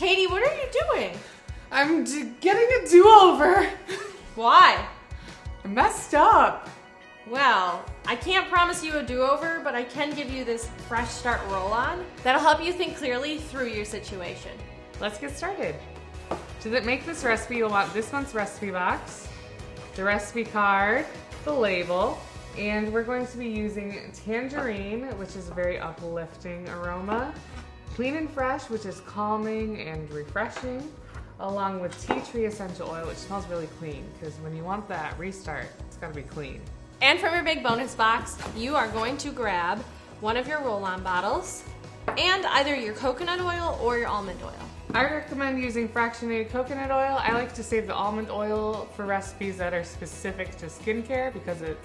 Katie, what are you doing? I'm getting a do-over. Why? I messed up. Well, I can't promise you a do-over, but I can give you this fresh start roll-on that'll help you think clearly through your situation. Let's get started. To make this recipe, you'll want this month's recipe box, the recipe card, the label, and we're going to be using tangerine, which is a very uplifting aroma, clean and fresh, which is calming and refreshing, along with tea tree essential oil, which smells really clean, because when you want that restart, it's gotta be clean. And from your big bonus box, you are going to grab one of your roll-on bottles and either your coconut oil or your almond oil. I recommend using fractionated coconut oil. I like to save the almond oil for recipes that are specific to skincare because it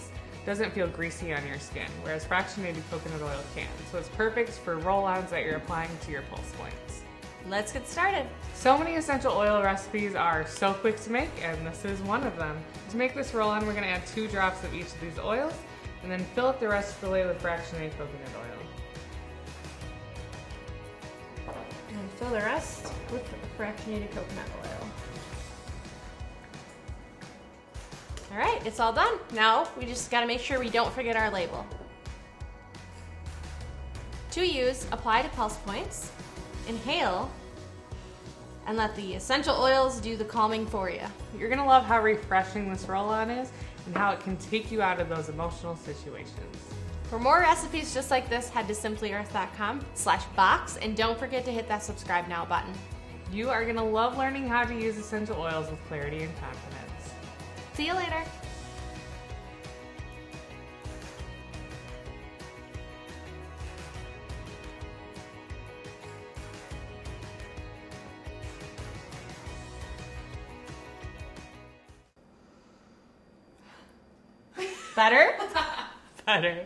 doesn't feel greasy on your skin, whereas fractionated coconut oil can. So it's perfect for roll-ons that you're applying to your pulse points. Let's get started. So many essential oil recipes are so quick to make, and this is one of them. To make this roll-on, we're gonna add 2 drops of each of these oils, and then fill up the rest of the lid with fractionated coconut oil. And fill the rest with fractionated coconut oil. All right, it's all done. Now we just gotta make sure we don't forget our label. To use, apply to pulse points, inhale, and let the essential oils do the calming for you. You're gonna love how refreshing this roll-on is and how it can take you out of those emotional situations. For more recipes just like this, head to simplyearth.com/box and don't forget to hit that subscribe now button. You are gonna love learning how to use essential oils with clarity and confidence. See you later. Better? Better.